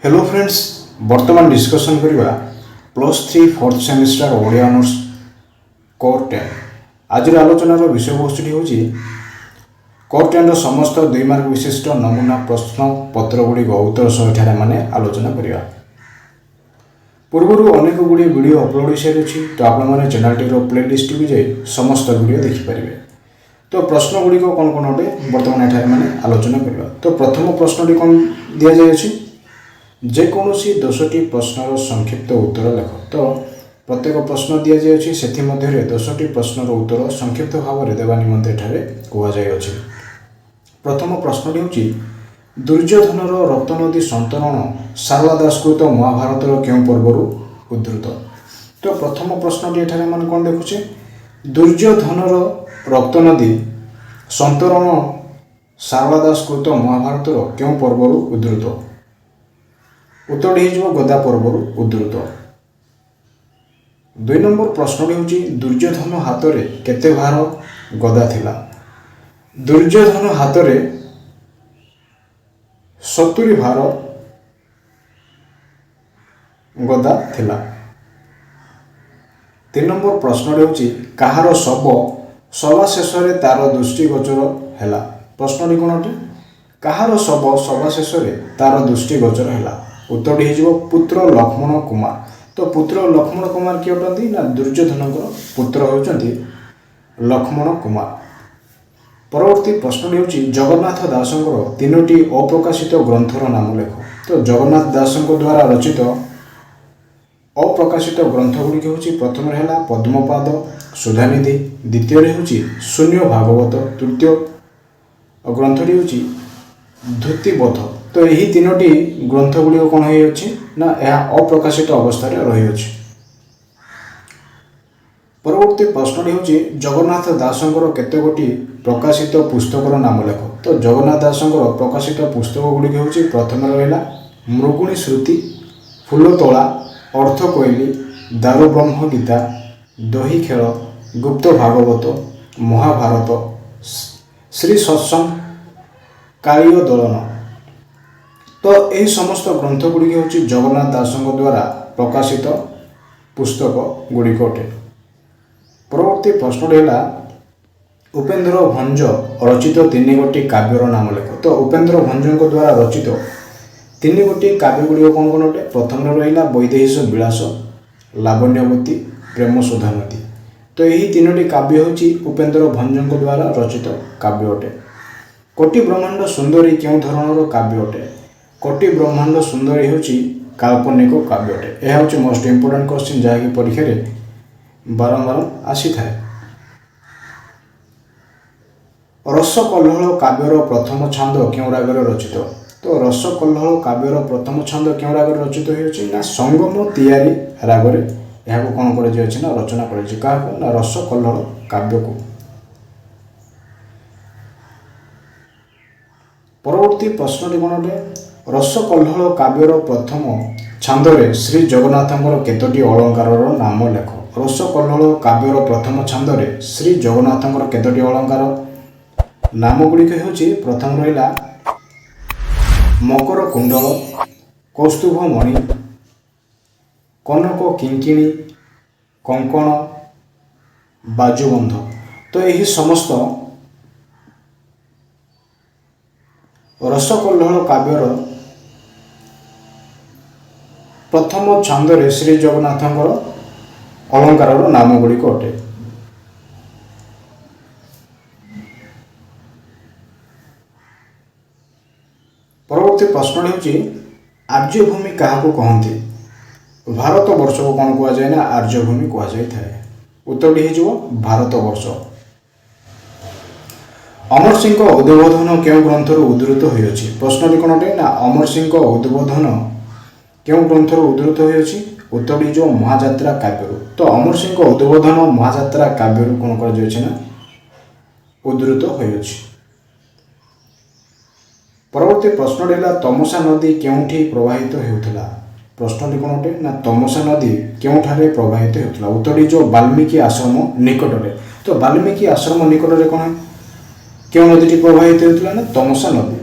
Hello friends, वर्तमान discussion करवा +3 fourth semester Odia honours core 10। आज आलोचनार विषय वस्तुटी हूँ कोर 10 समस्त 2 मार्क विशिष्ट नमूना प्रश्न पत्र गुड़िक उत्तर सहित मैंने आलोचना करवा। पूर्व अनेक गुड़े वीडियो अपलोड हो सारी तो आपने चैनल प्लेलिस्ट भी जाए समस्त वीडियो देखिपारे। तो प्रश्न गुड़िक कौन कौन अटे बर्तमान एठारे मैंने आलोचना करवा। तो प्रथम प्रश्नटी कौन दि जाए जेकोसी 10टी प्रश्नर संक्षिप्त उत्तर लेख। तो प्रत्येक प्रश्न दि जाए से 10टी प्रश्नर उत्तर संक्षिप्त भाव में देवा निमंते कहुई। प्रथम प्रश्नटी हूँ दुर्योधनर रक्तनदी संतरण शारदा दासकृत महाभारतर क्यों पर्वर उद्धृत। तो प्रथम प्रश्नटी एठारे मान कौन देखुचे दुर्योधनर रक्तनदी संतरण शारदा दासकृत महाभारतर क्यों पर्वर उद्धृत। उत्तर हो गदा पर्वर उद्धृत। 2 नंबर प्रश्नटी हूँ दुर्योधन हाथ में केते भार गदा थिला। दुर्योधन हाथ में 70 भार गदा थिला। 3 नंबर प्रश्नटी हूँ कहार शव सभा शेष में तार दृष्टिगोचर है। प्रश्नटी कौन अटे कहार शव सभा शेष में तार दृष्टिगोचर है। उत्तर हो पुत्र लक्ष्मण कुमार। तो पुत्र लक्ष्मण कुमार किए अटंती ना दुर्योधन पुत्र होती लक्ष्मण कुमार। परवर्ती प्रश्न हूँ जगन्नाथ दासंकर 3टी अप्रकाशित ग्रंथर नाम लेख। तो जगन्नाथ दासंक द्वारा रचित अप्रकाशित ग्रंथ गुड़िक हूँ प्रथम है पद्मपाद सुधानिधि, द्वितीय हूँ शून्य भागवत, तृतीय ग्रंथटी हूँ धूतिबोध। तो यही 3टी ग्रंथ गुड़िक कौन हो अप्रकाशित अवस्था रही। परवर्ती प्रश्न हूँ जगन्नाथ दासंकर केते गोटी प्रकाशित पुस्तकर नाम लेख। तो जगन्नाथ दासंकर प्रकाशित पुस्तक गुड़िक हूँ प्रथम रहा मृगुणी श्रुति, फूलतोला, अर्थकोइली, दारू ब्रह्म गीता, दही खेल, गुप्त भागवत, महाभारत, श्री सत्संग, कालीय दलन। तो यही समस्त ग्रंथ गुड़िक हूँ जगन्नाथ दासंक द्वारा प्रकाशित पुस्तक गुड़िक अटे। परवर्ती प्रश्न है उपेन्द्र भंज रचित 3 गोटी काव्यर नाम लेख। तो उपेन्द्र भंजों द्वारा रचित 3 गोटी काव्य गुड़िक कौन कौन अटे प्रथम रहा वैदेहीश विलास, लावण्यवती, प्रेम सुधामती। तो यही 3टी काव्य हूँ उपेन्द्र भंजों द्वारा रचित काव्य अटे। कोटि ब्रह्मांड सुंदरी क्यों धरणर काव्य अटे। कोटि ब्रह्मांड सुंदरी हूँ काल्पनिक काव्य अटे। यह हूँ मोस्ट इंपोर्टेंट क्वेश्चन जहाँकि परीक्षा बारंबार आसी थाए। रसकल्लोल काव्यर प्रथम छांद क्यों रागर रचित। तो रसकल्लोल काव्यर प्रथम छांद क्यों रागर रचित हो संगम तियारी रागरे यह कौन कर रचना कर रसकल्लोल काव्य को। परवर्ती प्रश्न कौन अटे रसकल्लोल काव्यर प्रथम छांदरे श्री जगन्नाथंकर केतोटी अलंकार नाम लेख। रसकल्लोल काव्यर प्रथम छांदरे श्री जगन्नाथंकर केतोटी अलंकार नाम गुड़िक हूँ प्रथम रहा मकर कुंडल, कौस्तुभ मणि, कनक किंकिणी, कंकण, बाजुबंध। तो यही समस्त रसकल्लोल काव्यर प्रथम छांदरे श्री जगन्नाथंकर अलंकार नाम गुड़िक अटे। परवर्ती प्रश्न हूँ आर्यभूमि क्या कहते। भारत वर्ष को कौन कहुए ना आर्यभूमि कहुए। उत्तर हो भारत वर्ष। अमर सिंह उद्बोधन क्यों ग्रंथर उद्धृत होती। प्रश्न कौन अटे ना अमर सिंह उद्बोधन क्यों ग्रंथर उद्धृत होती। उत्तर जो महाजात्रा काव्य। तो अमर सिंह उद्बोधन महाजात्रा काव्य कौन कर उद्धृत होती। परवर्ती प्रश्न है तमसा नदी क्योंठी प्रवाहित होता। प्रश्न कौन अटे ना तमसा नदी क्योंठारे प्रवाहित होता। उत्तर जो वाल्मीकि आश्रम निकटरे। तो वाल्मीकि आश्रम निकटरे कौन क्यों नदी प्रवाहित होता ना तमसा नदी।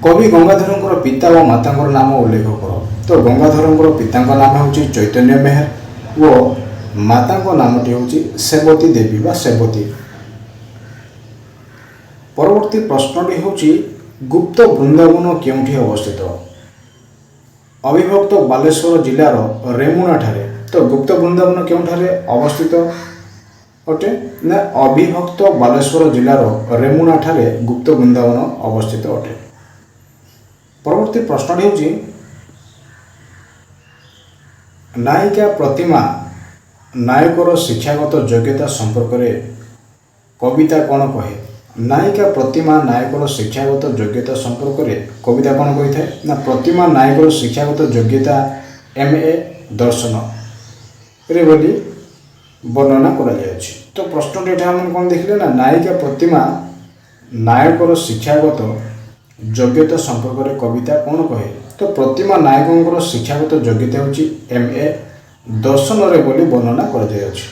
कवि गंगाधर पिता और माता नाम उल्लेख कर। तो गंगाधर पिता नाम हूँ चैतन्य मेहर वो माता नामटी हूँ सेवती देवी बा सेवती। परवर्ती प्रश्नटी हूँ गुप्त वृंदावन केउठी अवस्थित। अविभक्त बालेश्वर जिलार रेमुणा ठारे। तो गुप्त वृंदावन केउठारे अवस्थित अटे ना अविभक्त बालेश्वर जिलार रेमुणा ठारे गुप्त वृंदावन अवस्थित अटे। परवर्ती प्रश्नटी हूँ नायिका प्रतिमा नायकर शिक्षागत योग्यता संपर्क में कविता कौन कहे। नायिका प्रतिमा नायकर शिक्षागत योग्यता संपर्क में कविता कौन कही थाए ना प्रतिमा नायकर शिक्षागत योग्यता MA दर्शन रे बोली वर्णना करा जायछि। तो प्रश्न एटा हम कौन देखिले ना नायिका प्रतिमा नायकर शिक्षागत योग्यता संपर्क में कविता कौन कहे। तो प्रतिमा नायकों शिक्षागत योग्यता हूँ MA दर्शन रे बोली वर्णना करा जायछि।